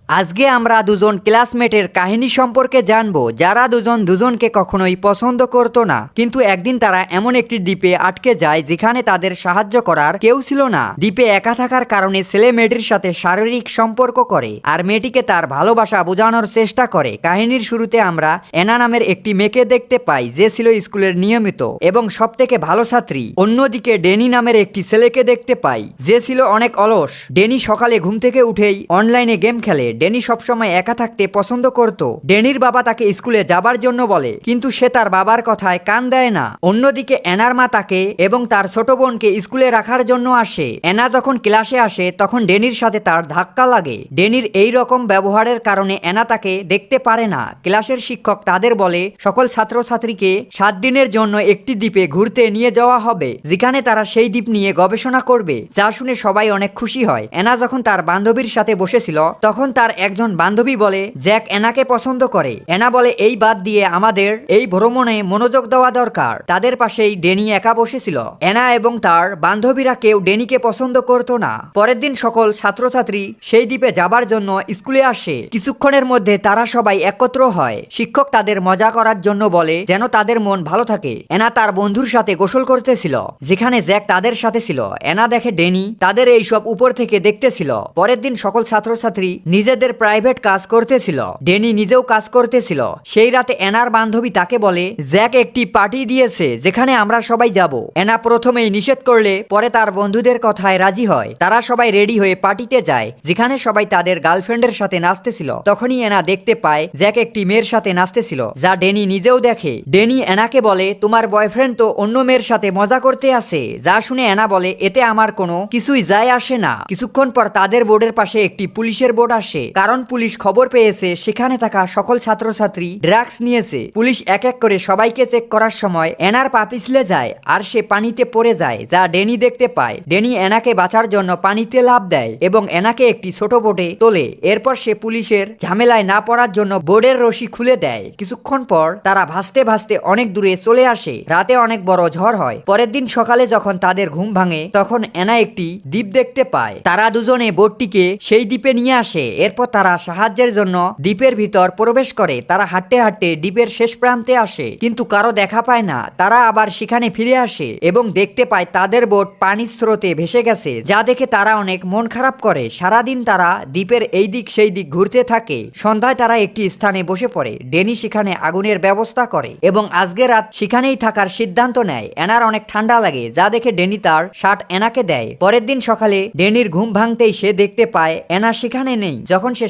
আজকে আমরা দুজন ক্লাসমেটের কাহিনী সম্পর্কে জানবো যারা দুজন দুজনকে কখনোই পছন্দ করতো না, কিন্তু একদিন তারা এমন একটি দ্বীপে আটকে যায় যেখানে তাদের সাহায্য করার কেউ ছিল না। দ্বীপে একা থাকার কারণে ছেলে মেয়েটির সাথে শারীরিক সম্পর্ক করে আর মেয়েটিকে তার ভালোবাসা বোঝানোর চেষ্টা করে। কাহিনীর শুরুতে আমরা অ্যানা নামের একটি মেয়েকে দেখতে পাই যে ছিল স্কুলের নিয়মিত এবং সবথেকে ভালো ছাত্রী। অন্যদিকে ডেনি নামের একটি ছেলেকে দেখতে পাই যে ছিল অনেক অলস। ডেনি সকালে ঘুম থেকে উঠেই অনলাইনে গেম খেলে। ডেনি সবসময় একা থাকতে পছন্দ করত। ডেনির বাবা তাকে স্কুলে যাবার জন্য বলে, কিন্তু সে তার বাবার কথায় কান দেয় না। অন্যদিকে অ্যানার মা তাকে এবং তার ছোট বোনকে স্কুলে রাখার জন্য আসে। অ্যানা যখন ক্লাসে আসে তখন ডেনির সাথে তার ধাক্কা লাগে। ডেনির এই রকম ব্যবহারের কারণে অ্যানা তাকে দেখতে পারে না। ক্লাসের শিক্ষক তাদের বলে সকল ছাত্রছাত্রীকে 7 দিনের জন্য একটি দ্বীপে ঘুরতে নিয়ে যাওয়া হবে, যেখানে তারা সেই দ্বীপ নিয়ে গবেষণা করবে। যা শুনে সবাই অনেক খুশি হয়। অ্যানা যখন তার বান্ধবীর সাথে বসেছিল তখন তার একজন বান্ধবী বলে জ্যাক অ্যানাকে পছন্দ করে। অ্যানা বলে এই বাদ দিয়ে আমাদের এই ভ্রমণে মনোযোগ দেওয়া দরকার। তাদের পাশেই ডেনি একা বসেছিল। অ্যানা এবং তার বান্ধবীরা কেউ ডেনিকে পছন্দ করতো না। পরের দিন সকল ছাত্রছাত্রী সেই দ্বীপে যাবার জন্য স্কুলে আসে। কিছুক্ষণের মধ্যে তারা সবাই একত্র হয়। শিক্ষক তাদের মজা করার জন্য বলে যেন তাদের মন ভালো থাকে। অ্যানা তার বন্ধুর সাথে গোসল করতেছিল যেখানে জ্যাক তাদের সাথে ছিল। অ্যানা দেখে ডেনি তাদের এই সব উপর থেকে দেখতেছিল। পরের দিন সকল ছাত্রছাত্রী নিজেদের প্রাইভেট কাজ করতেছিল। ডেনি নিজেও কাজ করতেছিল। সেই রাতে অ্যানার বান্ধবী তাকে বলে জ্যাক একটি পার্টি দিয়েছে যেখানে আমরা সবাই যাব। অ্যানা প্রথমেই নিষেধ করলে পরে তার বন্ধুদের কথায় রাজি হয়। তারা সবাই রেডি হয়ে পার্টিতে যায় যেখানে সবাই তাদের গার্লফ্রেন্ডের সাথে নাচতেছিল। তখনই অ্যানা দেখতে পায় জ্যাক একটি মেয়ের সাথে নাচতেছিল, যা ডেনি নিজেও দেখে। ডেনি অ্যানাকে বলে তোমার বয়ফ্রেন্ড তো অন্য মেয়ের সাথে মজা করতে আসে। যা শুনে অ্যানা বলে এতে আমার কোনো কিছুই যায় আসে না। কিছুক্ষণ পর তাদের বোর্ডের পাশে একটি পুলিশের বোর্ড আসে, কারণ পুলিশ খবর পেয়েছে সেখানে থাকা সকল ছাত্রছাত্রী ড্রাগস নিয়েছে। পুলিশ এক এক করে সবাইকে চেক করার সময় অ্যানার পা পিছলে যায় আর সে পানিতে পড়ে যায়, যা ডেনি দেখতে পায়। ডেনি অ্যানাকে বাঁচার জন্য পানিতে লাফ দেয় এবং অ্যানাকে একটি ছোট বোটে তোলে। এরপর সে পুলিশের ঝামেলায় না পড়ার জন্য বোর্ডের রশি খুলে দেয়। কিছুক্ষণ পর তারা ভাসতে ভাসতে অনেক দূরে চলে আসে। রাতে অনেক বড় ঝড় হয়। পরের দিন সকালে যখন তাদের ঘুম ভাঙে তখন অ্যানা একটি দ্বীপ দেখতে পায়। তারা দুজনে বোটটিকে সেই দ্বীপে নিয়ে আসে। এরপর তারা সাহায্যের জন্য দ্বীপের ভিতর প্রবেশ করে। তারা হাঁটতে হাঁটতে দ্বীপের শেষ প্রান্তে আসে, কিন্তু কারো দেখা পায় না। তারা আবার সেখানে ফিরে আসে এবং দেখতে পায় তাদের বোট পানির স্রোতে ভেসে গেছে, যা দেখে তারা অনেক মন খারাপ করে। সারাদিন তারা দ্বীপের এই দিক সেই দিক ঘুরতে থাকে। সন্ধ্যায় তারা একটি স্থানে বসে পড়ে। ডেনি সেখানে আগুনের ব্যবস্থা করে এবং আজকে রাত সেখানেই থাকার সিদ্ধান্ত নেয়। অ্যানার অনেক ঠান্ডা লাগে, যা দেখে ডেনি তার শার্ট অ্যানাকে দেয়। পরের দিন সকালে ডেনির ঘুম ভাঙতেই সে দেখতে পায় অ্যানা সেখানে নেই। যখন সে